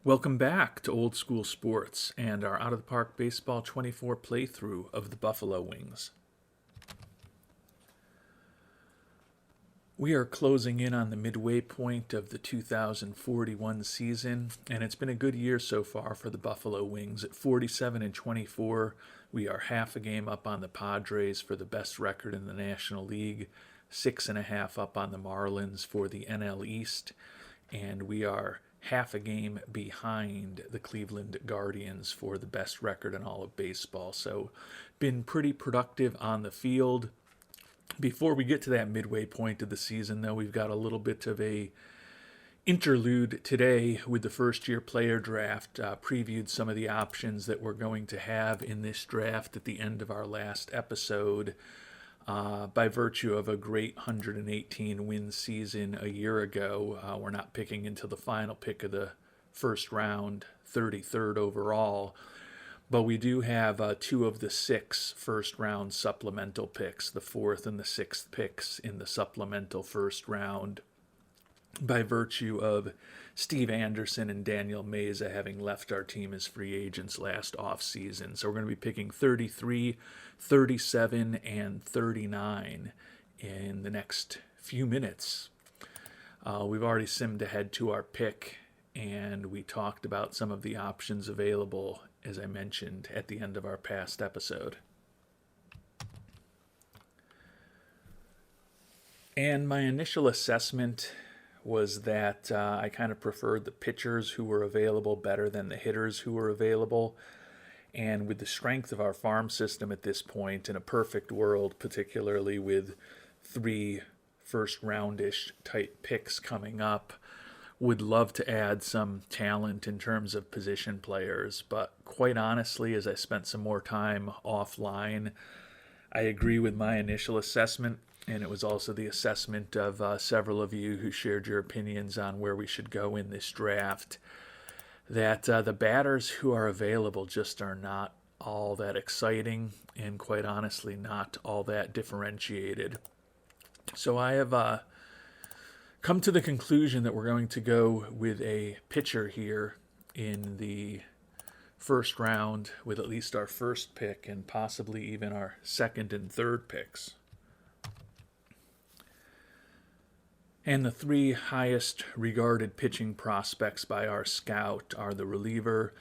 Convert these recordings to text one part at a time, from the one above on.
Welcome back to Old School Sports and our Out of the Park Baseball 24 playthrough of the Buffalo Wings. We are closing in on the midway point of the 2041 season, and it's been a good year so far for the Buffalo Wings. At 47-24, we are half a game up on the Padres for the best record in the National League, 6.5 up on the Marlins for the NL East, and we are half a game behind the Cleveland Guardians for the best record in all of baseball. So been pretty productive on the field. Before we get to that midway point of the season, though, we've got a little bit of a interlude today with the first-year player draft. Previewed some of the options that we're going to have in this draft at the end of our last episode. By virtue of a great 118-win season a year ago, we're not picking until the final pick of the first round, 33rd overall. But we do have two of the 6 first-round supplemental picks, the 4th and the 6th picks in the supplemental first round, by virtue of Steve Anderson and Daniel Meza having left our team as free agents last offseason. So we're going to be picking 33, 37, and 39 in the next few minutes. We've already simmed ahead to our pick, and we talked about some of the options available, as I mentioned, at the end of our past episode. And my initial assessment was that I kind of preferred the pitchers who were available better than the hitters who were available. And with the strength of our farm system at this point, in a perfect world, particularly with 3 first-roundish type picks coming up, would love to add some talent in terms of position players. But quite honestly, as I spent some more time offline, I agree with my initial assessment. And it was also the assessment of several of you who shared your opinions on where we should go in this draft, that the batters who are available just are not all that exciting and, quite honestly, not all that differentiated. So I have come to the conclusion that we're going to go with a pitcher here in the first round with at least our first pick and possibly even our second and third picks. And the 3 highest regarded pitching prospects by our scout are the reliever,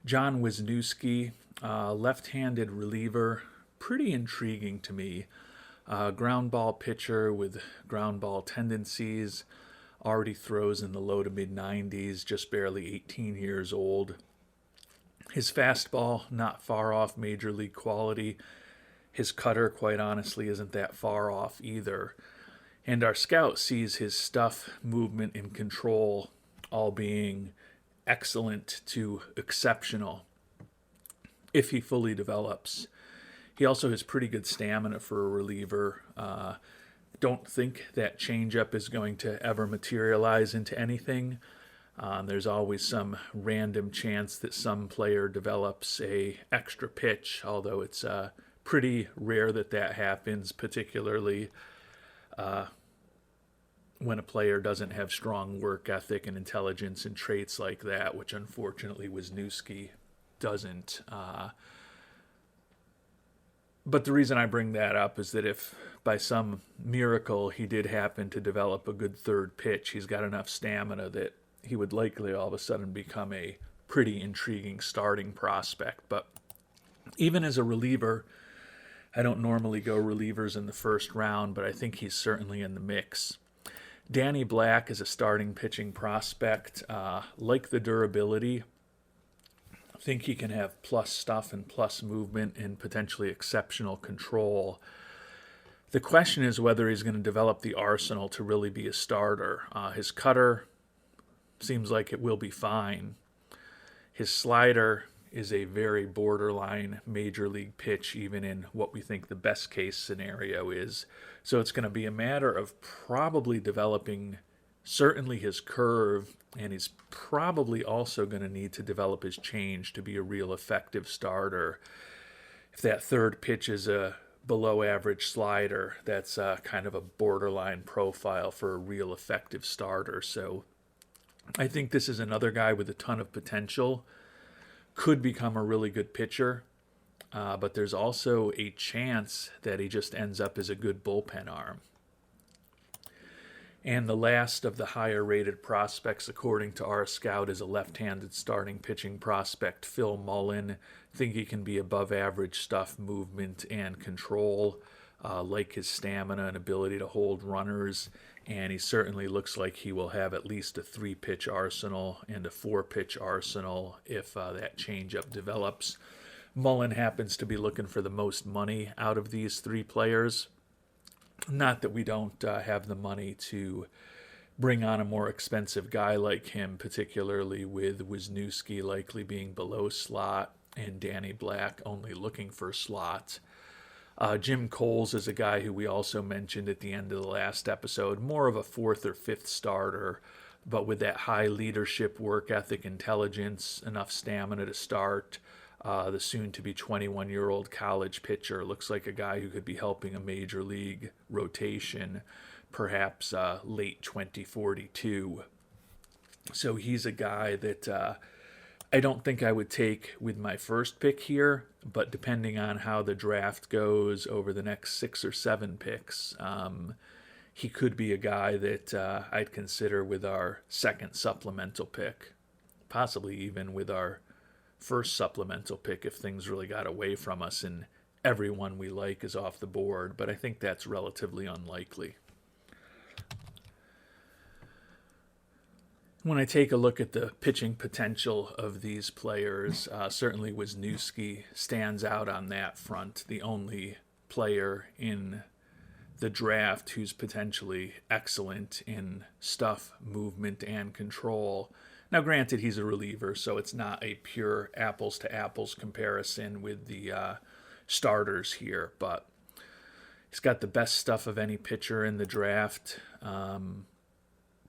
John Wisniewski, left-handed reliever, pretty intriguing to me. Ground ball pitcher with ground ball tendencies, already throws in the low to mid-90s, just barely 18 years old. His fastball, not far off major league quality. His cutter, quite honestly, isn't that far off either. And our scout sees his stuff, movement, and control all being excellent to exceptional if he fully develops. He also has pretty good stamina for a reliever. Don't think that changeup is going to ever materialize into anything. There's always some random chance that some player develops a extra pitch, although it's pretty rare that that happens, particularly when a player doesn't have strong work ethic and intelligence and traits like that, which unfortunately Wisniewski doesn't. But the reason I bring that up is that if by some miracle he did happen to develop a good third pitch, he's got enough stamina that he would likely all of a sudden become a pretty intriguing starting prospect. But even as a reliever, I don't normally go relievers in the first round, but I think he's certainly in the mix. Danny Black is a starting pitching prospect. Like the durability, I think he can have plus stuff and plus movement and potentially exceptional control. The question is whether he's going to develop the arsenal to really be a starter. His cutter seems like it will be fine. His slider is a very borderline major league pitch, even in what we think the best case scenario is. So it's going to be a matter of probably developing certainly his curve, and he's probably also going to need to develop his change to be a real effective starter. If that third pitch is a below average slider, that's kind of a borderline profile for a real effective starter. So I think this is another guy with a ton of potential. Could become a really good pitcher, but there's also a chance that he just ends up as a good bullpen arm. And the last of the higher rated prospects, according to our scout, is a left handed starting pitching prospect, Phil Mullen. Think he can be above average stuff, movement, and control. Like his stamina and ability to hold runners. And he certainly looks like he will have at least a 3-pitch arsenal and a 4-pitch arsenal if that changeup develops. Mullen happens to be looking for the most money out of these 3 players. Not that we don't have the money to bring on a more expensive guy like him, particularly with Wisniewski likely being below slot and Danny Black only looking for slot. Jim Coles is a guy who we also mentioned at the end of the last episode, more of a 4th or 5th starter, but with that high leadership, work ethic, intelligence, enough stamina to start. The soon-to-be 21-year-old college pitcher looks like a guy who could be helping a major league rotation, perhaps late 2042. So he's a guy that I don't think I would take with my first pick here, but depending on how the draft goes over the next 6 or 7 picks, he could be a guy that I'd consider with our second supplemental pick, possibly even with our first supplemental pick if things really got away from us and everyone we like is off the board, but I think that's relatively unlikely. When I take a look at the pitching potential of these players, certainly Wisniewski stands out on that front, the only player in the draft who's potentially excellent in stuff, movement, and control. Now, granted, he's a reliever, so it's not a pure apples-to-apples comparison with the starters here, but he's got the best stuff of any pitcher in the draft,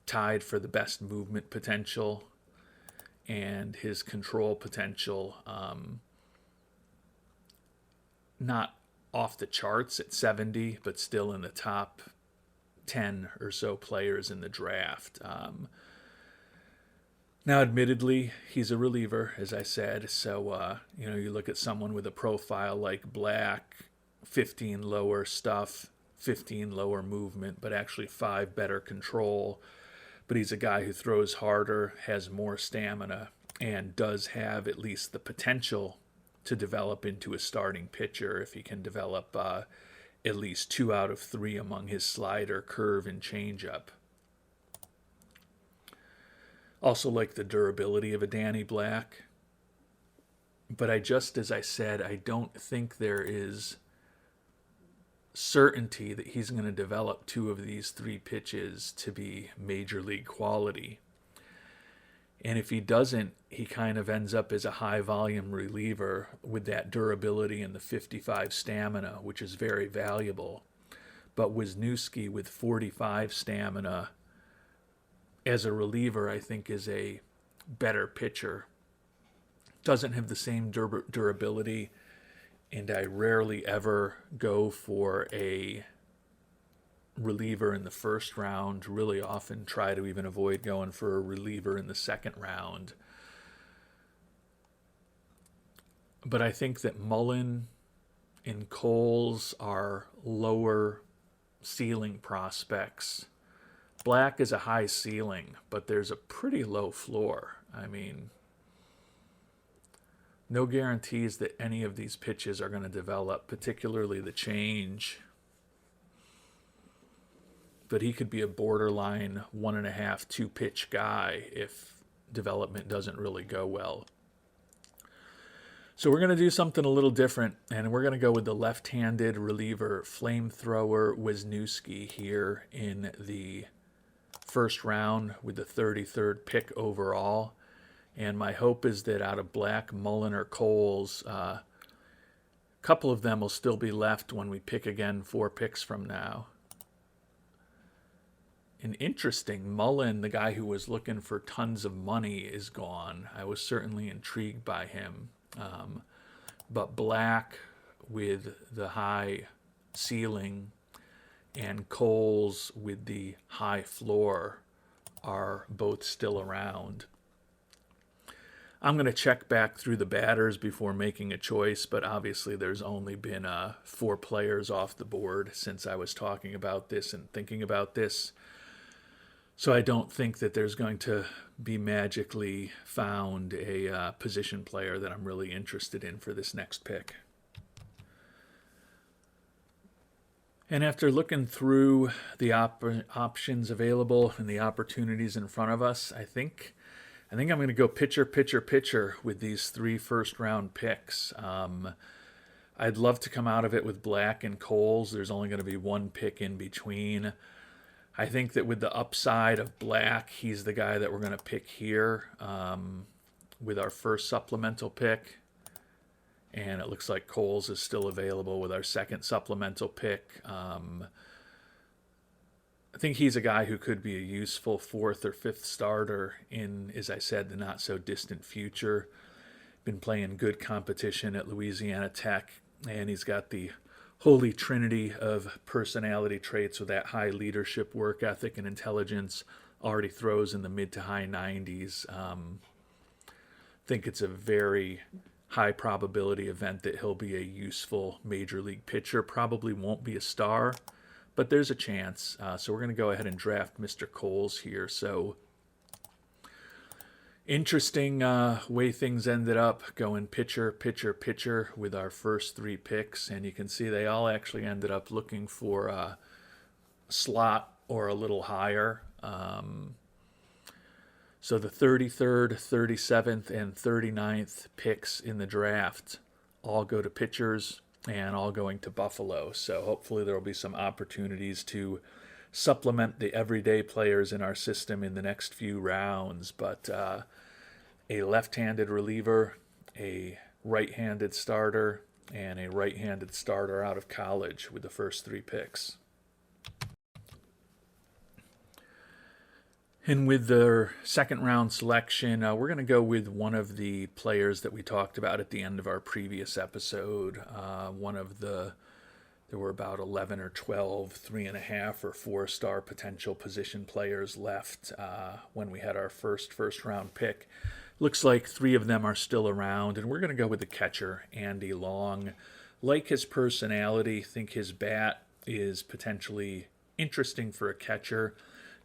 tied for the best movement potential, and his control potential not off the charts at 70, but still in the top 10 or so players in the draft. Now, admittedly, he's a reliever, as I said, so, you look at someone with a profile like Black, 15 lower stuff, 15 lower movement, but actually 5 better control. But he's a guy who throws harder, has more stamina, and does have at least the potential to develop into a starting pitcher if he can develop at least 2 out of 3 among his slider, curve, and changeup. Also like the durability of a Danny Black. But as I said, I don't think there is certainty that he's going to develop 2 of these 3 pitches to be major league quality. And if he doesn't, he kind of ends up as a high volume reliever with that durability and the 55 stamina, which is very valuable. But Wisniewski with 45 stamina as a reliever, I think, is a better pitcher. Doesn't have the same durability, and I rarely ever go for a reliever in the first round. Really often try to even avoid going for a reliever in the second round. But I think that Mullen and Coles are lower ceiling prospects. Black is a high ceiling, but there's a pretty low floor. I mean, no guarantees that any of these pitches are going to develop, particularly the change. But he could be a borderline 1.5, 2 pitch guy if development doesn't really go well. So we're going to do something a little different, and we're going to go with the left-handed reliever flamethrower Wisniewski here in the first round with the 33rd pick overall. And my hope is that out of Black, Mullen, or Coles, a couple of them will still be left when we pick again 4 picks from now. And interesting, Mullen, the guy who was looking for tons of money, is gone. I was certainly intrigued by him. But Black with the high ceiling and Coles with the high floor are both still around. I'm going to check back through the batters before making a choice, but obviously there's only been 4 players off the board since I was talking about this and thinking about this. So I don't think that there's going to be magically found a position player that I'm really interested in for this next pick. And after looking through the options available and the opportunities in front of us, I think I'm going to go pitcher, pitcher, pitcher with these 3 first-round picks. I'd love to come out of it with Black and Coles. There's only going to be 1 pick in between. I think that with the upside of Black, he's the guy that we're going to pick here with our first supplemental pick. And it looks like Coles is still available with our second supplemental pick. I think he's a guy who could be a useful 4th or 5th starter in, as I said, the not-so-distant future. Been playing good competition at Louisiana Tech, and he's got the holy trinity of personality traits with that high leadership, work ethic, and intelligence. Already throws in the mid to high 90s. Think it's a very high probability event that he'll be a useful major league pitcher. Probably won't be a star, but there's a chance. So we're going to go ahead and draft Mr. Coles here. So interesting way things ended up, going pitcher, pitcher, pitcher with our first 3 picks. And you can see they all actually ended up looking for a slot or a little higher. So the 33rd, 37th, and 39th picks in the draft all go to pitchers and all going to Buffalo. So hopefully there will be some opportunities to supplement the everyday players in our system in the next few rounds. But a left-handed reliever, a right-handed starter, and a right-handed starter out of college with the first 3 picks. And with their second round selection, we're going to go with one of the players that we talked about at the end of our previous episode. There were about 11 or 12, 3.5 or 4-star potential position players left when we had our first round pick. Looks like 3 of them are still around, and we're going to go with the catcher, Andy Long. Like his personality, think his bat is potentially interesting for a catcher.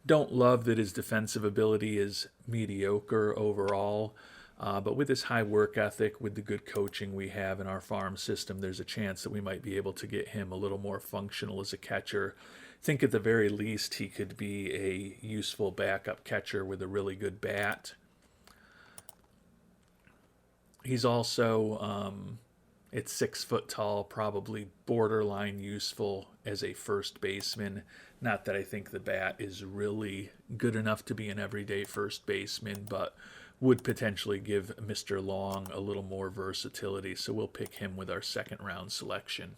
Don't love that his defensive ability is mediocre overall, but with his high work ethic, with the good coaching we have in our farm system, there's a chance that we might be able to get him a little more functional as a catcher. Think at the very least he could be a useful backup catcher with a really good bat. He's also at 6 foot tall, probably borderline useful as a first baseman. Not that I think the bat is really good enough to be an everyday first baseman, but would potentially give Mr. Long a little more versatility. So we'll pick him with our second round selection.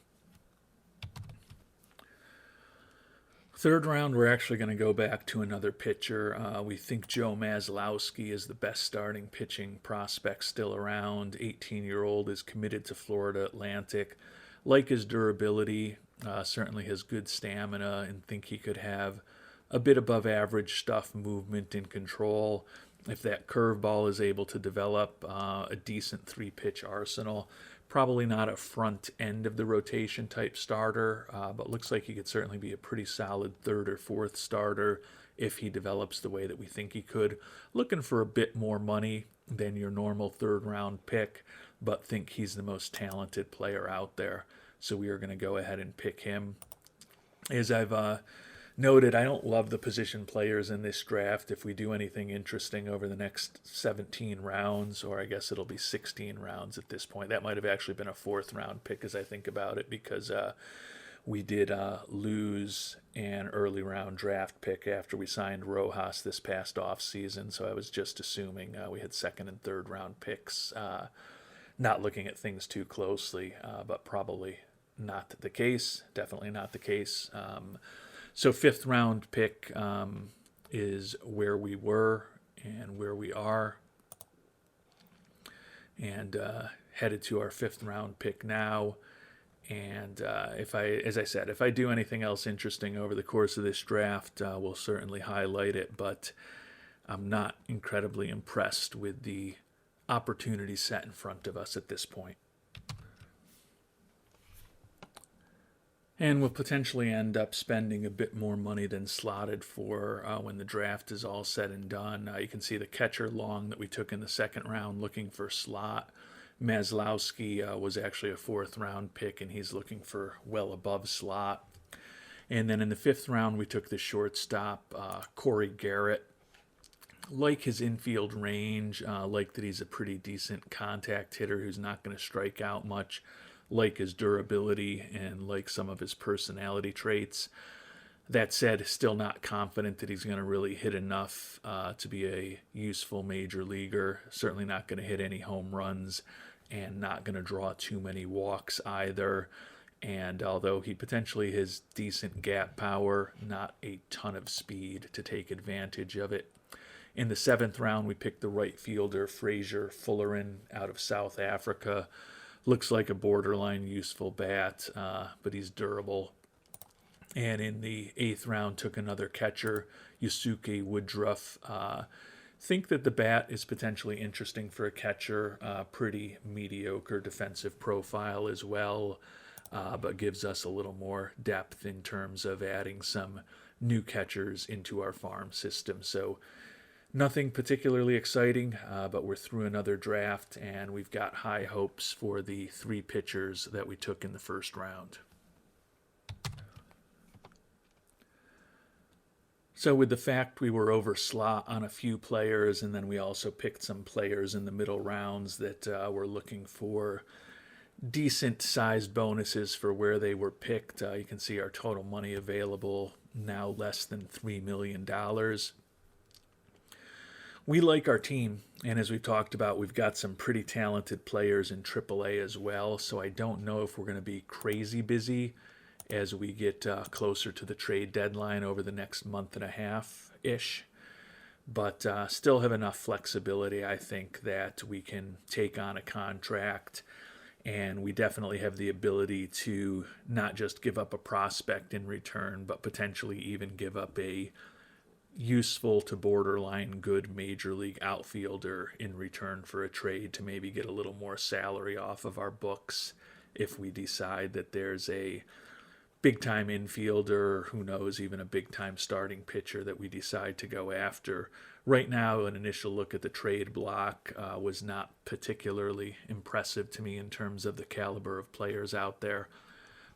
Third round, we're actually going to go back to another pitcher. We think Joe Maslowski is the best starting pitching prospect still around. 18-year-old, is committed to Florida Atlantic. Like his durability, certainly has good stamina, and think he could have a bit above average stuff, movement, and control. If that curveball is able to develop a decent 3-pitch arsenal. Probably not a front end of the rotation type starter, but looks like he could certainly be a pretty solid 3rd or 4th starter if he develops the way that we think he could. Looking for a bit more money than your normal 3rd round pick, but think he's the most talented player out there. So we are going to go ahead and pick him. As I've noted, I don't love the position players in this draft. If we do anything interesting over the next 17 rounds, or I guess it'll be 16 rounds at this point. That might have actually been a 4th round pick as I think about it, because we did lose an early round draft pick after we signed Rojas this past off season. So I was just assuming we had 2nd and 3rd round picks. Not looking at things too closely, but probably not the case. Definitely not the case. So 5th round pick is where we were and where we are. And headed to our 5th round pick now. And as I said, if I do anything else interesting over the course of this draft, we'll certainly highlight it. But I'm not incredibly impressed with the opportunity set in front of us at this point. And we'll potentially end up spending a bit more money than slotted for when the draft is all said and done. You can see the catcher long that we took in the second round looking for slot. Maslowski was actually a fourth round pick, and he's looking for well above slot. And then in the fifth round, we took the shortstop, Corey Garrett. Like his infield range, like that he's a pretty decent contact hitter who's not going to strike out much, like his durability, and like some of his personality traits. That said, still not confident that he's going to really hit enough to be a useful major leaguer. Certainly not going to hit any home runs and not going to draw too many walks either. And although he potentially has decent gap power, not a ton of speed to take advantage of it. In the seventh round, we picked the right fielder, Fraser Fullerin, out of South Africa. Looks like a borderline useful bat, but he's durable. And in the eighth round, took another catcher, Yusuke Woodruff. Think that the bat is potentially interesting for a catcher. Pretty mediocre defensive profile as well, but gives us a little more depth in terms of adding some new catchers into our farm system. So nothing particularly exciting, but we're through another draft, and we've got high hopes for the three pitchers that we took in the first round. So with the fact we were over slot on a few players, and then we also picked some players in the middle rounds that were looking for decent sized bonuses for where they were picked. You can see our total money available now less than $3 million. We like our team, and as we've talked about, we've got some pretty talented players in AAA as well, so I don't know if we're going to be crazy busy as we get closer to the trade deadline over the next month and a half-ish, but still have enough flexibility, I think, that we can take on a contract, and we definitely have the ability to not just give up a prospect in return, but potentially even give up a useful to borderline good major league outfielder in return for a trade to maybe get a little more salary off of our books if we decide that there's a big time infielder, or who knows, even a big time starting pitcher that we decide to go after. Right now, an initial look at the trade block was not particularly impressive to me in terms of the caliber of players out there,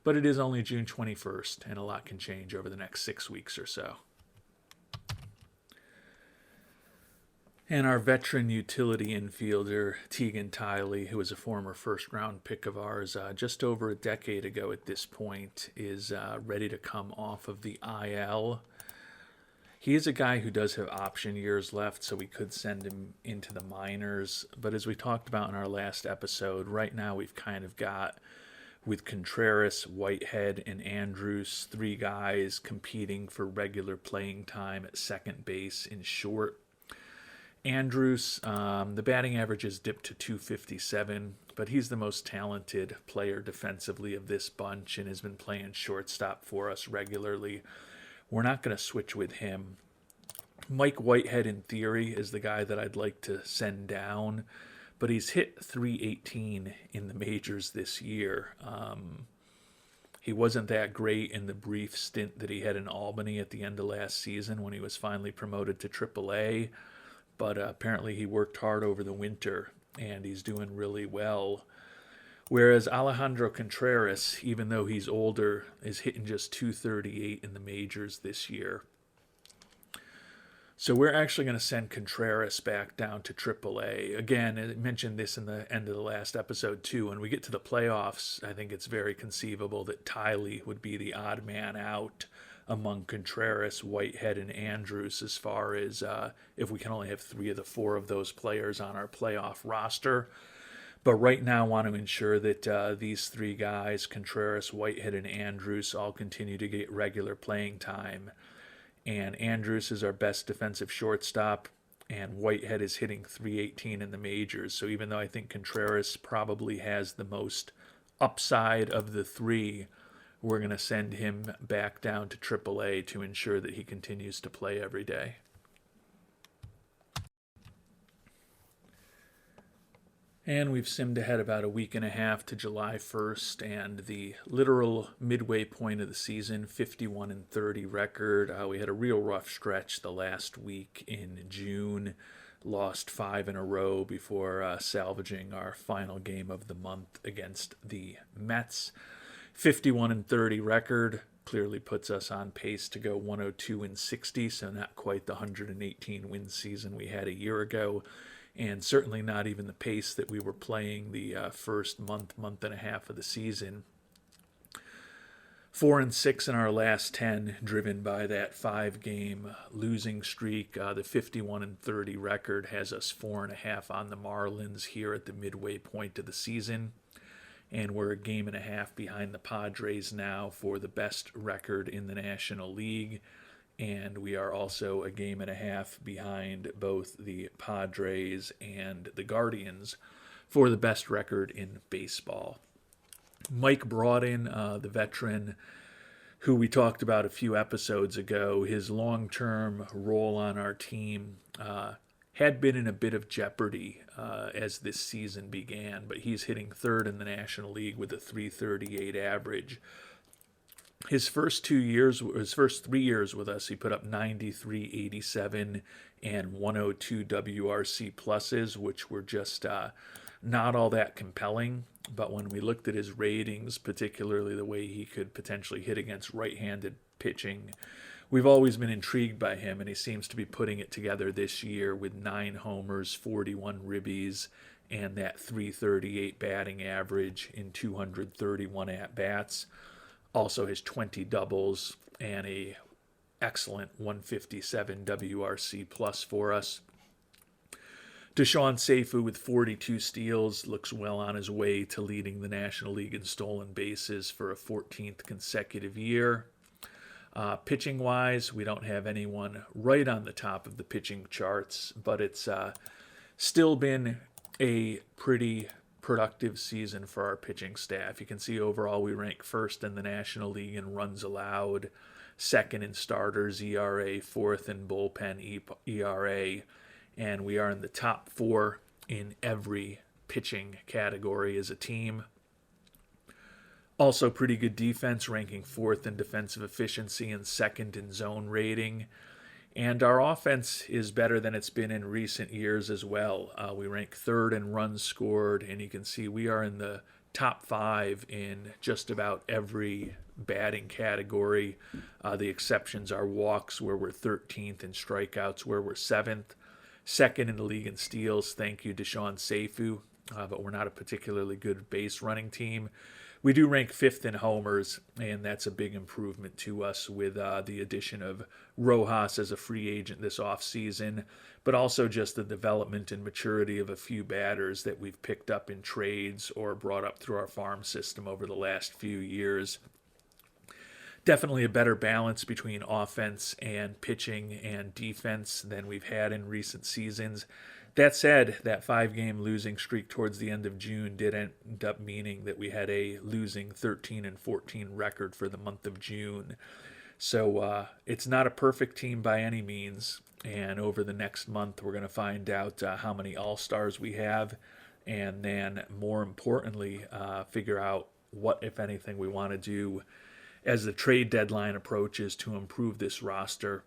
but it is only June 21st, and a lot can change over the next 6 weeks or so. And our veteran utility infielder, Tegan Tiley, who was a former first-round pick of ours just over a decade ago at this point, is ready to come off of the IL. He is a guy who does have option years left, so we could send him into the minors. But as we talked about in our last episode, right now we've kind of got, with Contreras, Whitehead, and Andrus, three guys competing for regular playing time at second base in short. Andrus, the batting average has dipped to 257, but he's the most talented player defensively of this bunch and has been playing shortstop for us regularly. We're not going to switch with him. Mike Whitehead, in theory, is the guy that I'd like to send down, but he's hit 318 in the majors this year. He wasn't that great in the brief stint that he had in Albany at the end of last season when he was finally promoted to AAA. But apparently he worked hard over the winter, and he's doing really well. Whereas Alejandro Contreras, even though he's older, is hitting just 238 in the majors this year. So we're actually going to send Contreras back down to AAA. Again, I mentioned this in the end of the last episode too. When we get to the playoffs, I think it's very conceivable that Tiley would be the odd man out among Contreras, Whitehead, and Andrus as far as if we can only have 3 of the 4 of those players on our playoff roster. But right now I want to ensure that these 3 guys, Contreras, Whitehead, and Andrus, all continue to get regular playing time. And Andrus is our best defensive shortstop, and Whitehead is hitting 318 in the majors. So even though I think Contreras probably has the most upside of the 3, we're going to send him back down to AAA to ensure that he continues to play every day. And we've simmed ahead about a week and a half to July 1st and the literal midway point of the season, 51-30 record. We had a real rough stretch the last week in June, lost 5 in a row before salvaging our final game of the month against the Mets. 51-30 record clearly puts us on pace to go 102-60, so not quite the 118 win season we had a year ago, and certainly not even the pace that we were playing the first month and a half of the season. 4-6 in our last 10, driven by that 5-game losing streak. The 51-30 record has us 4.5 on the Marlins here at the midway point of the season. And we're a game and a half behind the Padres now for the best record in the National League. And we are also a game and a half behind both the Padres and the Guardians for the best record in baseball. Mike Broughton, the veteran who we talked about a few episodes ago, his long-term role on our team had been in a bit of jeopardy as this season began, but he's hitting third in the National League with a .338 average. His first 3 years with us, he put up 93, 87, and 102 WRC pluses, which were just not all that compelling. But when we looked at his ratings, particularly the way he could potentially hit against right-handed pitching, we've always been intrigued by him, and he seems to be putting it together this year with 9 homers, 41 ribbies, and that .338 batting average in 231 at-bats. Also has 20 doubles and a excellent 157 WRC plus for us. Deshaun Seifu with 42 steals looks well on his way to leading the National League in stolen bases for a 14th consecutive year. Pitching-wise, we don't have anyone right on the top of the pitching charts, but it's still been a pretty productive season for our pitching staff. You can see overall we rank first in the National League in runs allowed, second in starters ERA, fourth in bullpen ERA, and we are in the top 4 in every pitching category as a team. Also pretty good defense, ranking 4th in defensive efficiency and 2nd in zone rating. And our offense is better than it's been in recent years as well. We rank 3rd in runs scored, and you can see we are in the top 5 in just about every batting category. The exceptions are walks, where we're 13th, and strikeouts, where we're 7th. 2nd in the league in steals, thank you, Deshaun Seifu, but we're not a particularly good base running team. We do rank 5th in homers, and that's a big improvement to us with the addition of Rojas as a free agent this offseason, but also just the development and maturity of a few batters that we've picked up in trades or brought up through our farm system over the last few years. Definitely a better balance between offense and pitching and defense than we've had in recent seasons. That said, that 5-game losing streak towards the end of June did end up meaning that we had a losing 13-14 record for the month of June. So it's not a perfect team by any means, and over the next month we're going to find out how many All-Stars we have, and then more importantly figure out what, if anything, we want to do as the trade deadline approaches to improve this roster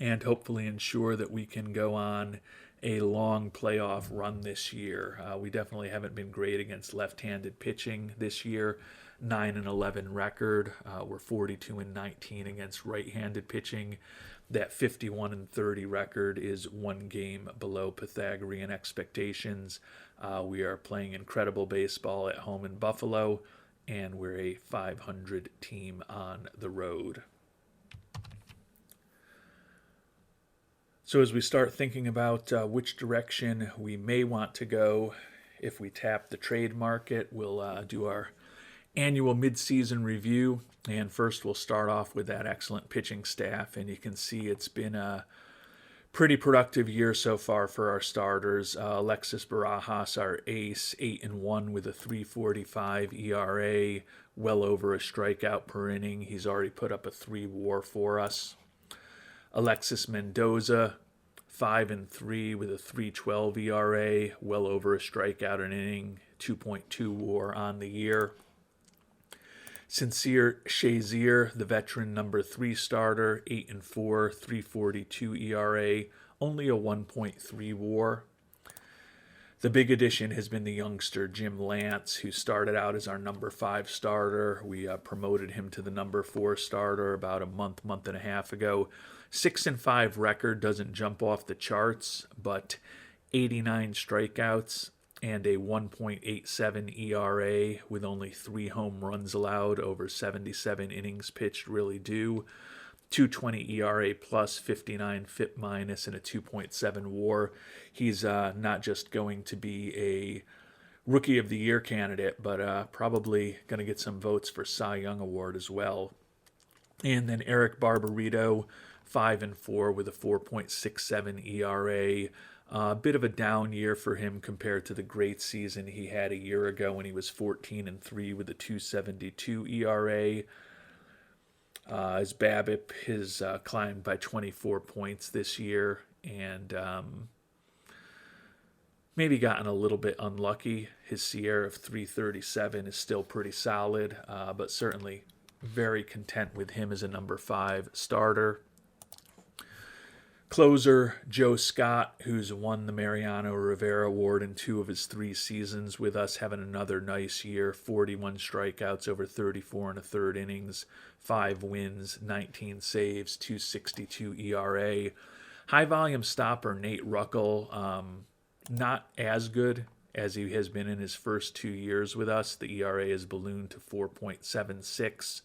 and hopefully ensure that we can go on a long playoff run this year. We definitely haven't been great against left-handed pitching this year. 9-11 record. We're 42-19 against right-handed pitching. That 51-30 record is 1 game below Pythagorean expectations. We are playing incredible baseball at home in Buffalo, and we're a 500 team on the road. So as we start thinking about which direction we may want to go, if we tap the trade market, we'll do our annual mid-season review. And first we'll start off with that excellent pitching staff. And you can see it's been a pretty productive year so far for our starters. Alexis Barajas, our ace, 8-1 with a .345 ERA, well over a strikeout per inning. He's already put up a 3 WAR for us. Alexis Mendoza, 5-3 with a 3.12 ERA, well over a strikeout an inning, 2.2 WAR on the year. Sincere Shazier, the veteran number 3 starter, 8-4, 3.42 ERA, only a 1.3 WAR. The big addition has been the youngster Jim Lance, who started out as our number 5 starter. We promoted him to the number 4 starter about a month and a half ago. 6-5 record doesn't jump off the charts, but 89 strikeouts and a 1.87 ERA with only 3 home runs allowed over 77 innings pitched really do. 2.20 ERA plus, 59 FIP minus, and a 2.7 WAR. He's not just going to be a Rookie of the Year candidate, but probably going to get some votes for Cy Young Award as well. And then Eric Barbarito, 5-4 with a 4.67 ERA. A bit of a down year for him compared to the great season he had a year ago when he was 14-3 with a 2.72 ERA. His BABIP has climbed by 24 points this year, and maybe gotten a little bit unlucky. His Sierra of 3.37 is still pretty solid, but certainly very content with him as a number 5 starter. Closer Joe Scott, who's won the Mariano Rivera Award in 2 of his 3 seasons with us, having another nice year. 41 strikeouts over 34 1/3 innings, 5 wins, 19 saves, 2.62 ERA. High volume stopper Nate Ruckel, not as good as he has been in his first 2 years with us. The ERA has ballooned to 4.76.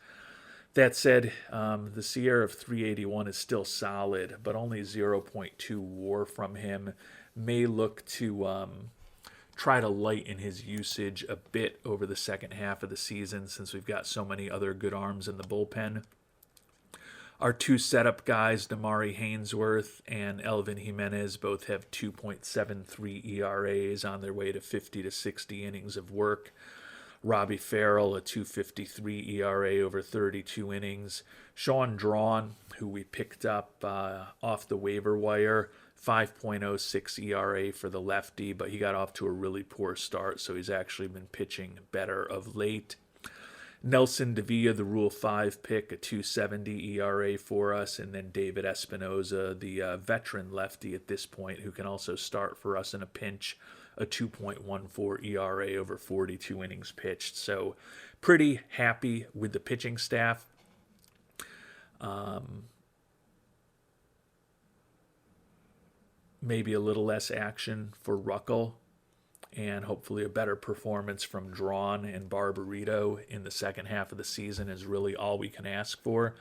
That said, the Sierra of 381 is still solid, but only 0.2 WAR from him. May look to try to lighten his usage a bit over the second half of the season since we've got so many other good arms in the bullpen. Our 2 setup guys, Damari Hainsworth and Elvin Jimenez, both have 2.73 ERAs on their way to 50 to 60 innings of work. Robbie Farrell, a 2.53 ERA over 32 innings. Sean Drawn, who we picked up off the waiver wire, 5.06 ERA for the lefty, but he got off to a really poor start, so he's actually been pitching better of late. Nelson Davila, the Rule 5 pick, a 2.70 ERA for us, and then David Espinoza, the veteran lefty at this point, who can also start for us in a pinch, a 2.14 ERA over 42 innings pitched. So pretty happy with the pitching staff. Maybe a little less action for Ruckel, and hopefully a better performance from Drawn and Barbarito in the second half of the season is really all we can ask for.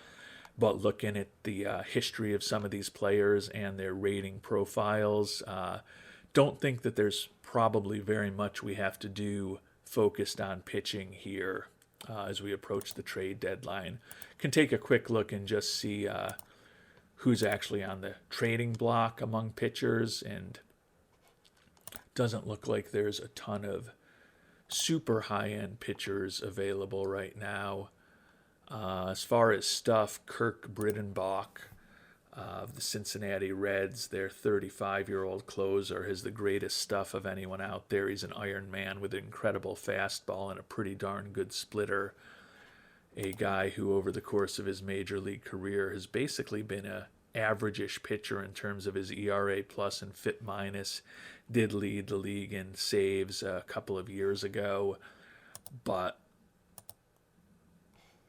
But looking at the history of some of these players and their rating profiles, don't think that there's probably very much we have to do focused on pitching here as we approach the trade deadline. Can take a quick look and just see who's actually on the trading block among pitchers, and doesn't look like there's a ton of super high-end pitchers available right now. As far as stuff, Kirk Bridenbach of the Cincinnati Reds, their 35-year-old closer, has the greatest stuff of anyone out there. He's an Iron Man with an incredible fastball and a pretty darn good splitter. A guy who over the course of his major league career has basically been a average-ish pitcher in terms of his ERA plus and FIP minus. Did lead the league in saves a couple of years ago, but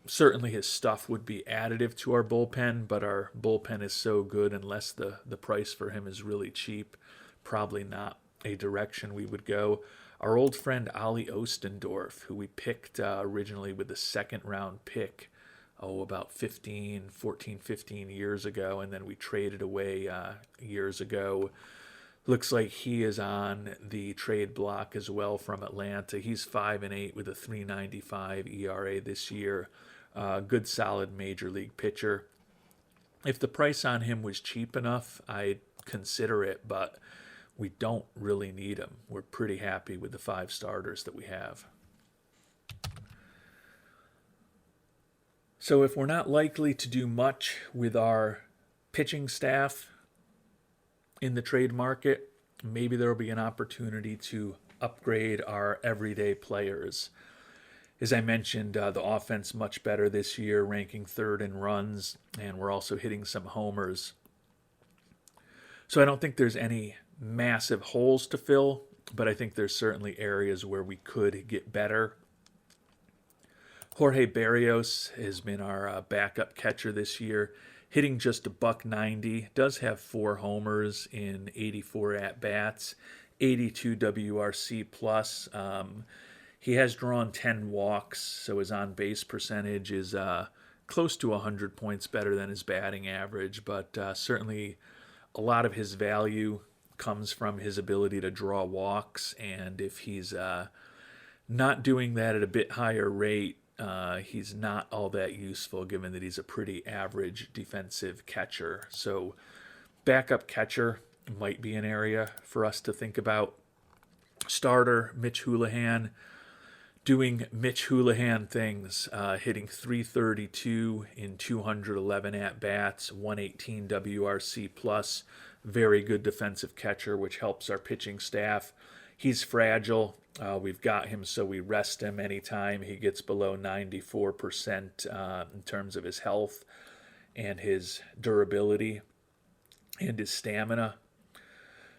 certainly his stuff would be additive to our bullpen, but our bullpen is so good, unless the price for him is really cheap, probably not a direction we would go. Our old friend Ollie Ostendorf, who we picked originally with the second-round pick, about 15 years ago, and then we traded away years ago. Looks like he is on the trade block as well from Atlanta. He's 5-8 with a 3.95 ERA this year. Good, solid major league pitcher. If the price on him was cheap enough, I'd consider it, but we don't really need him. We're pretty happy with the 5 starters that we have. So if we're not likely to do much with our pitching staff in the trade market, maybe there will be an opportunity to upgrade our everyday players. As I mentioned, the offense much better this year, ranking third in runs, and we're also hitting some homers. So I don't think there's any massive holes to fill, but I think there's certainly areas where we could get better. Jorge Barrios has been our backup catcher this year, hitting just a $190. Does have 4 homers in 84 at bats, 82 WRC plus. He has drawn 10 walks, so his on base percentage is close to 100 points better than his batting average, but certainly a lot of his value comes from his ability to draw walks, and if he's not doing that at a bit higher rate, he's not all that useful given that he's a pretty average defensive catcher. So backup catcher might be an area for us to think about. Starter, Mitch Houlihan, doing Mitch Houlihan things, hitting 332 in 211 at-bats, 118 WRC plus, very good defensive catcher, which helps our pitching staff. He's fragile. We've got him, so we rest him anytime he gets below 94% in terms of his health and his durability and his stamina.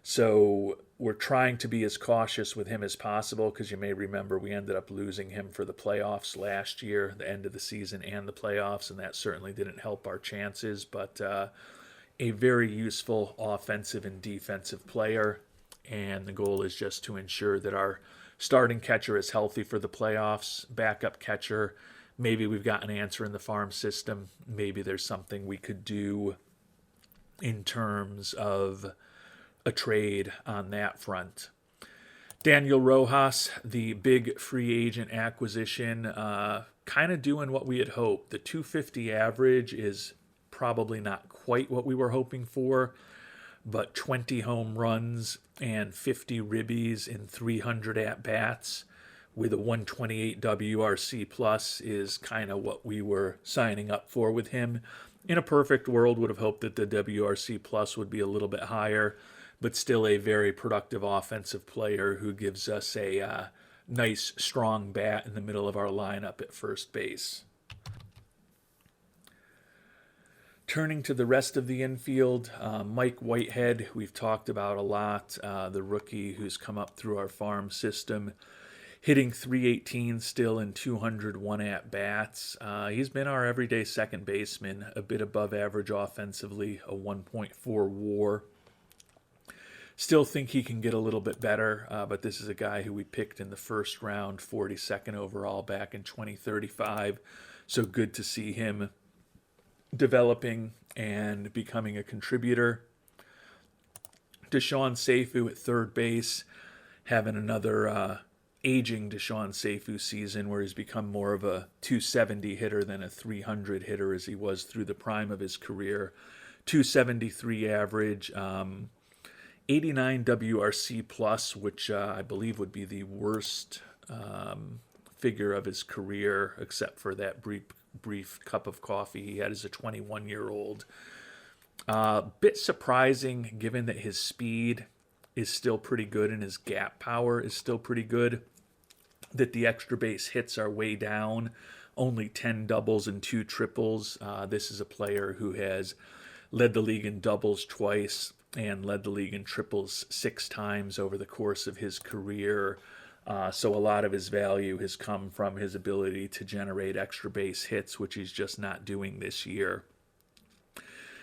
So we're trying to be as cautious with him as possible because you may remember we ended up losing him for the playoffs last year, the end of the season and the playoffs, and that certainly didn't help our chances. But a very useful offensive and defensive player, and the goal is just to ensure that our starting catcher is healthy for the playoffs. Backup catcher, maybe we've got an answer in the farm system. Maybe there's something we could do in terms of a trade on that front. Daniel Rojas, the big free agent acquisition, kind of doing what we had hoped. The 250 average is probably not quite what we were hoping for, but 20 home runs and 50 ribbies in 300 at-bats with a 128 WRC plus is kind of what we were signing up for with him. In a perfect world, would have hoped that the WRC plus would be a little bit higher, but still a very productive offensive player who gives us a nice, strong bat in the middle of our lineup at first base. Turning to the rest of the infield, Mike Whitehead, we've talked about a lot, the rookie who's come up through our farm system, hitting 318 still in 201 at-bats. He's been our everyday second baseman, a bit above average offensively, a 1.4 WAR. Still think he can get a little bit better, but this is a guy who we picked in the first round, 42nd overall back in 2035. So good to see him developing and becoming a contributor. Deshaun Seifu at third base, having another aging Deshaun Seifu season where he's become more of a 270 hitter than a 300 hitter as he was through the prime of his career. 273 average, 89 WRC plus, which I believe would be the worst figure of his career, except for that brief cup of coffee he had as a 21-year-old. Bit surprising given that his speed is still pretty good and his gap power is still pretty good, that the extra base hits are way down, only 10 doubles and 2 triples. This is a player who has led the league in doubles twice and led the league in triples 6 times over the course of his career. So a lot of his value has come from his ability to generate extra base hits, which he's just not doing this year.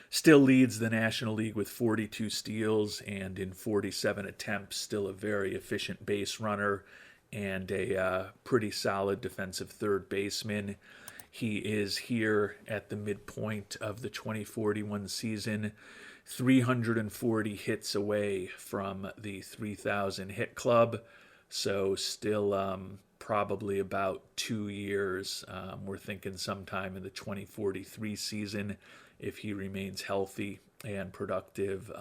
Still leads the National League with 42 steals and in 47 attempts, still a very efficient base runner and a pretty solid defensive third baseman. He is here at the midpoint of the 2041 season, 340 hits away from the 3,000 hit club. So still probably about 2 years. We're thinking sometime in the 2043 season, if he remains healthy and productive,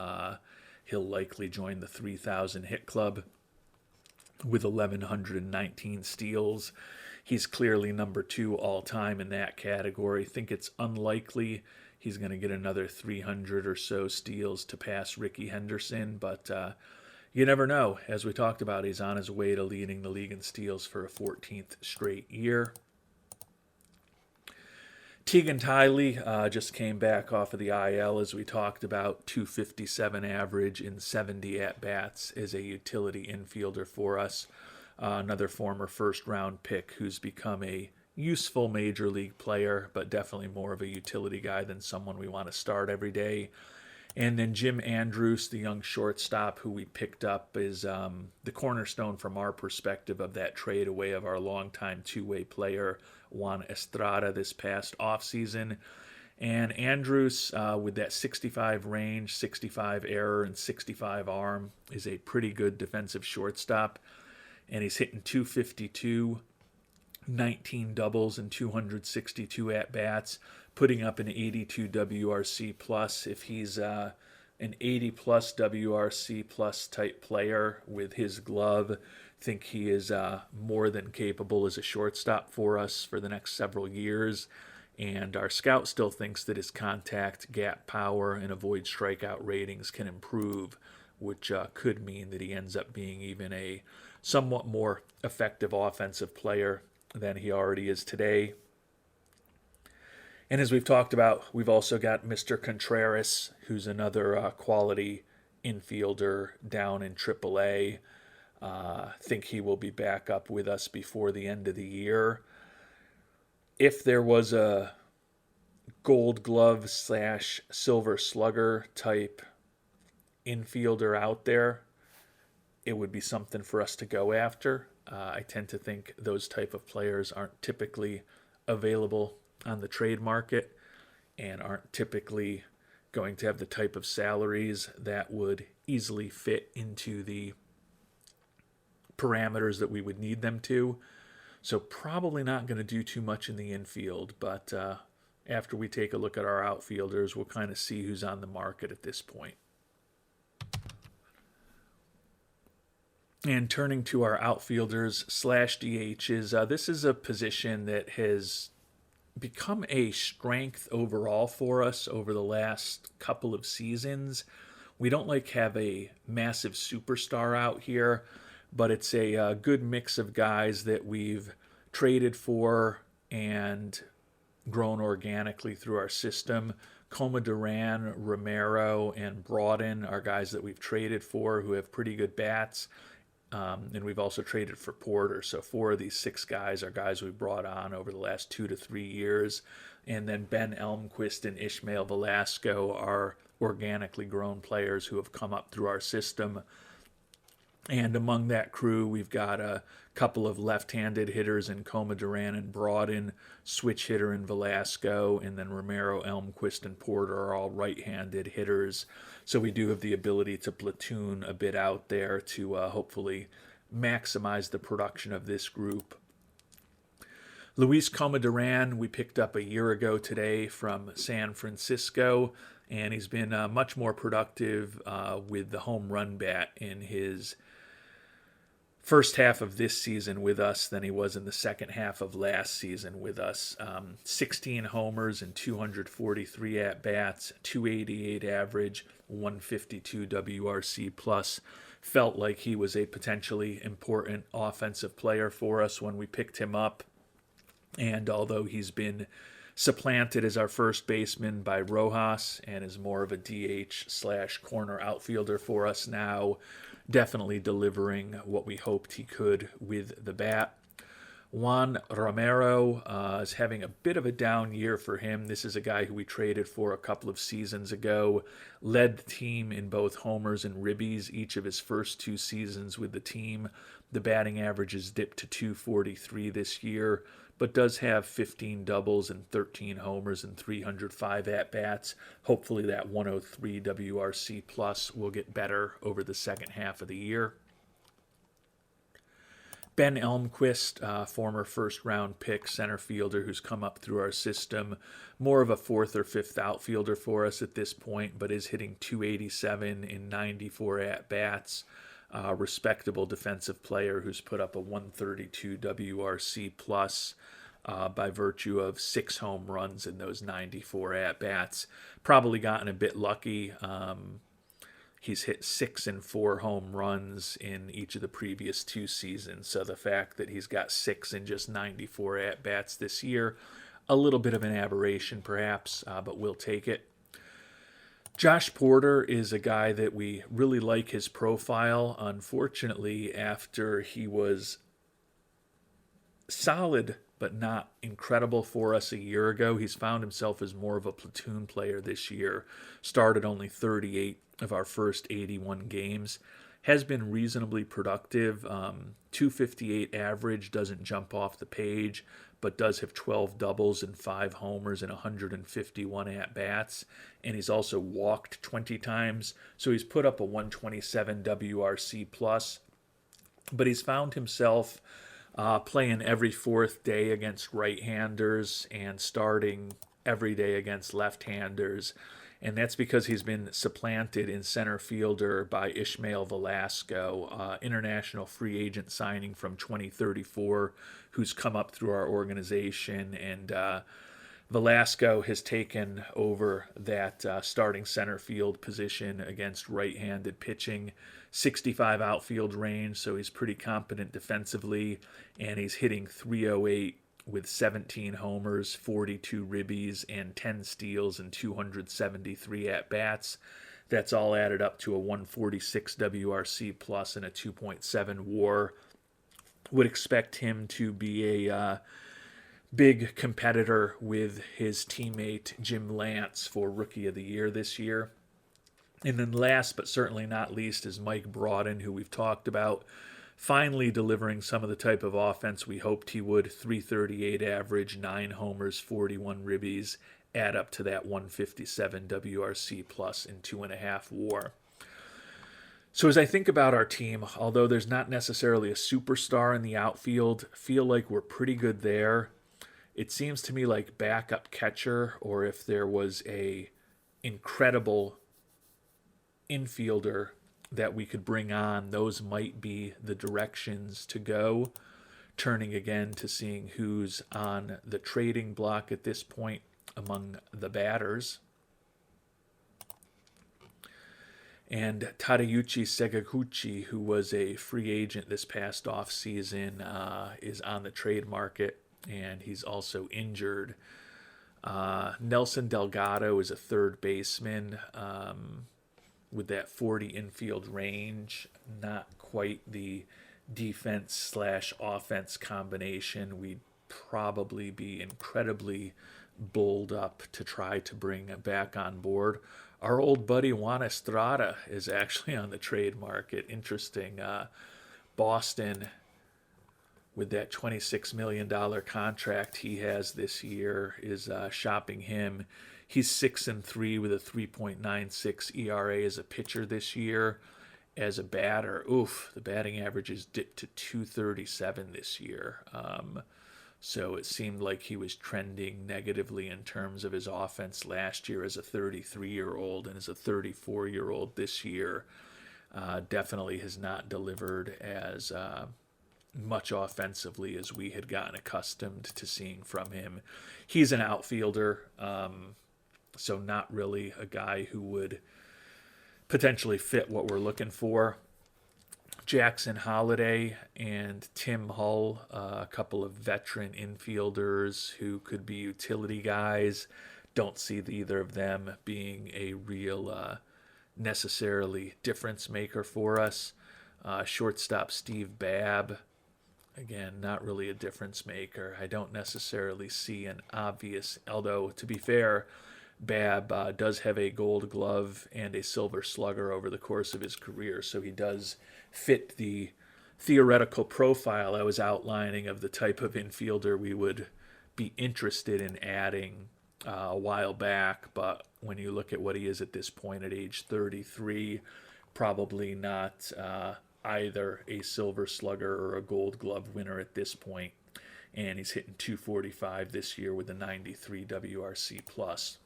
he'll likely join the 3,000 hit club with 1,119 steals. He's clearly number 2 all time in that category. I think it's unlikely he's going to get another 300 or so steals to pass Ricky Henderson, but you never know. As we talked about, he's on his way to leading the league in steals for a 14th straight year. Teagan Tiley just came back off of the IL, as we talked about, 257 average in 70 at-bats as a utility infielder for us. Another former first-round pick who's become a useful major league player, but definitely more of a utility guy than someone we want to start every day. And then Jim Andrews, the young shortstop who we picked up, is the cornerstone from our perspective of that trade away of our longtime two-way player, Juan Estrada, this past offseason. And Andrews, with that 65 range, 65 error, and 65 arm, is a pretty good defensive shortstop. And he's hitting 252, 19 doubles, and 262 at-bats, putting up an 82 WRC plus. If he's an 80 plus WRC plus type player with his glove, think he is more than capable as a shortstop for us for the next several years. And our scout still thinks that his contact, gap power, and avoid strikeout ratings can improve, which could mean that he ends up being even a somewhat more effective offensive player than he already is today. And as we've talked about, we've also got Mr. Contreras, who's another quality infielder down in AAA. Think he will be back up with us before the end of the year. If there was a Gold Glove / Silver Slugger type infielder out there, it would be something for us to go after. I tend to think those type of players aren't typically available on the trade market and aren't typically going to have the type of salaries that would easily fit into the parameters that we would need them to. So probably not going to do too much in the infield, but after we take a look at our outfielders, we'll kind of see who's on the market at this point. And turning to our outfielders / DHs, this is a position that has become a strength overall for us over the last couple of seasons. We don't have a massive superstar out here, but it's a good mix of guys that we've traded for and grown organically through our system. Coma Duran, Romero, and Broughton are guys that we've traded for who have pretty good bats. And we've also traded for Porter. So 4 of these 6 guys are guys we brought on over the last 2 to 3 years. And then Ben Elmquist and Ishmael Velasco are organically grown players who have come up through our system. And among that crew, we've got a couple of left-handed hitters in Coma Duran and Broughton, switch hitter in Velasco, and then Romero, Elmquist, and Porter are all right-handed hitters. So we do have the ability to platoon a bit out there to hopefully maximize the production of this group. Luis Coma Duran we picked up a year ago today from San Francisco, and he's been much more productive with the home run bat in his first half of this season with us than he was in the second half of last season with us. 16 homers and 243 at-bats, 288 average, 152 WRC plus. Felt like he was a potentially important offensive player for us when we picked him up. And although he's been supplanted as our first baseman by Rojas and is more of a DH / corner outfielder for us now, definitely delivering what we hoped he could with the bat. Juan Romero is having a bit of a down year for him. This is a guy who we traded for a couple of seasons ago, led the team in both homers and ribbies each of his first 2 seasons with the team. The batting average has dipped to 243 this year, but does have 15 doubles and 13 homers and 305 at-bats. Hopefully that 103 WRC plus will get better over the second half of the year. Ben Elmquist, former first-round pick center fielder who's come up through our system, more of a 4th or 5th outfielder for us at this point, but is hitting 287 in 94 at-bats. Respectable defensive player who's put up a 132 WRC plus. by virtue of 6 home runs in those 94 at-bats. Probably gotten a bit lucky. He's hit 6 and 4 home runs in each of the previous 2 seasons. So the fact that he's got 6 in just 94 at-bats this year, a little bit of an aberration perhaps, but we'll take it. Josh Porter is a guy that we really like his profile. Unfortunately, after he was solid but not incredible for us a year ago, he's found himself as more of a platoon player this year. Started only 38 of our first 81 games. Has been reasonably productive. 258 average, doesn't jump off the page, but does have 12 doubles and 5 homers and 151 at-bats. And he's also walked 20 times. So he's put up a 127 WRC plus. But he's found himself playing every 4th day against right-handers and starting every day against left-handers. And that's because he's been supplanted in center fielder by Ishmael Velasco, international free agent signing from 2034, who's come up through our organization. And Velasco has taken over that starting center field position against right-handed pitching. 65 outfield range, so he's pretty competent defensively, and he's hitting .308 with 17 homers, 42 ribbies, and 10 steals and 273 at-bats. That's all added up to a 146 WRC plus and a 2.7 WAR. Would expect him to be a big competitor with his teammate Jim Lance for Rookie of the Year this year. And then last but certainly not least is Mike Broughton, who we've talked about, finally delivering some of the type of offense we hoped he would. 338 average, 9 homers, 41 ribbies, add up to that 157 WRC plus and 2.5 WAR. So as I think about our team, although there's not necessarily a superstar in the outfield, feel like we're pretty good there. It seems to me like backup catcher, or if there was a incredible infielder that we could bring on, those might be the directions to go. Turning again to seeing who's on the trading block at this point among the batters. And Tadeuchi Segaguchi, who was a free agent this past offseason, is on the trade market, and he's also injured. Nelson Delgado is a third baseman with that 40 infield range, not quite the defense/offense combination we'd probably be incredibly bulled up to try to bring back on board. Our old buddy Juan Estrada is actually on the trade market. Interesting. Boston, with that $26 million contract he has this year, is shopping him. He's 6-3 with a 3.96 ERA as a pitcher this year. As a batter, the batting average is dipped to 237 this year. So it seemed like he was trending negatively in terms of his offense last year as a 33-year-old, and as a 34-year-old this year. Definitely has not delivered as much offensively as we had gotten accustomed to seeing from him. He's an outfielder, so not really a guy who would potentially fit what we're looking for. Jackson Holliday and Tim Hull, a couple of veteran infielders who could be utility guys. Don't see either of them being a real necessarily difference maker for us. Shortstop Steve Babb, again, not really a difference maker. I don't necessarily see an obvious, although to be fair, Babb does have a Gold Glove and a Silver Slugger over the course of his career, so he does fit the theoretical profile I was outlining of the type of infielder we would be interested in adding a while back. But when you look at what he is at this point at age 33, probably not either a Silver Slugger or a Gold Glove winner at this point. And he's hitting 245 this year with a 93 WRC plus.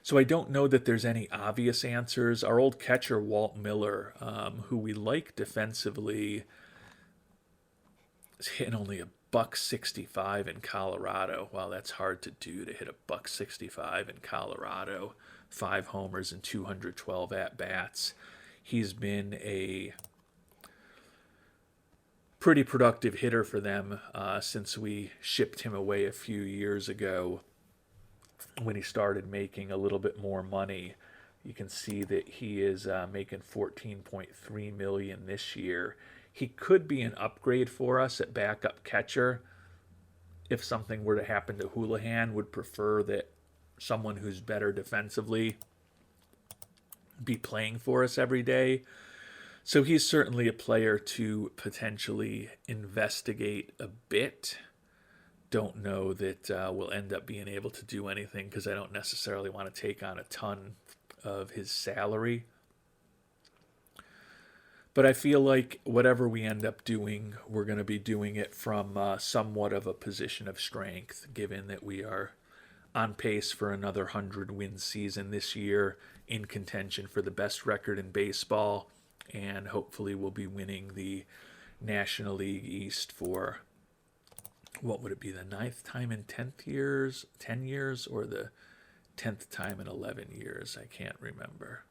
So I don't know that there's any obvious answers. Our old catcher, Walt Miller, who we like defensively, is hitting only buck 65 in Colorado. Wow, that's hard to do, to hit a buck 65 in Colorado. 5 homers and 212 at bats. He's been a pretty productive hitter for them since we shipped him away a few years ago when he started making a little bit more money. You can see that he is making $14.3 million this year. He could be an upgrade for us at backup catcher if something were to happen to Houlihan. Would prefer that someone who's better defensively be playing for us every day. So he's certainly a player to potentially investigate a bit. Don't know that we'll end up being able to do anything because I don't necessarily want to take on a ton of his salary. But I feel like whatever we end up doing, we're going to be doing it from somewhat of a position of strength, given that we are on pace for another 100-win season this year, in contention for the best record in baseball, and hopefully we'll be winning the National League East for, what would it be, the 9th time in 10 years, or the 10th time in 11 years? I can't remember.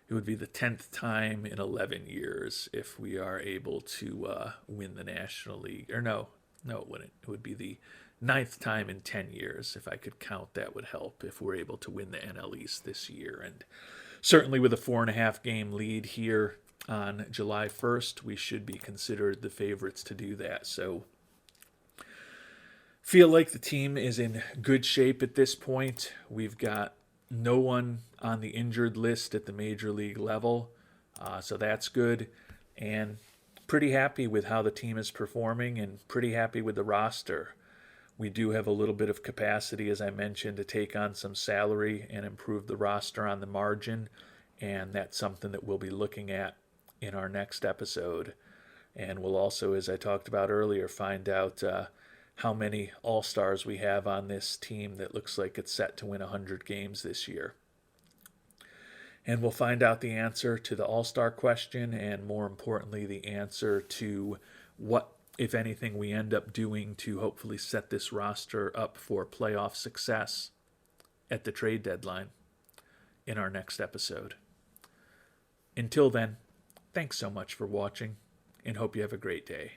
It would be the 10th time in 11 years if we are able to win the National League. Or no, it wouldn't. It would be the 9th time in 10 years. If I could count, that would help if we're able to win the NL East this year. And certainly with a 4.5 game lead here on July 1st, we should be considered the favorites to do that. So feel like the team is in good shape at this point. We've got no one on the injured list at the major league level, so that's good. And pretty happy with how the team is performing and pretty happy with the roster. We do have a little bit of capacity, as I mentioned, to take on some salary and improve the roster on the margin, and that's something that we'll be looking at in our next episode. And we'll also, as I talked about earlier, find out how many All-Stars we have on this team that looks like it's set to win 100 games this year. And we'll find out the answer to the All-Star question, and more importantly, the answer to what, if anything, we end up doing to hopefully set this roster up for playoff success at the trade deadline in our next episode. Until then, thanks so much for watching, and hope you have a great day.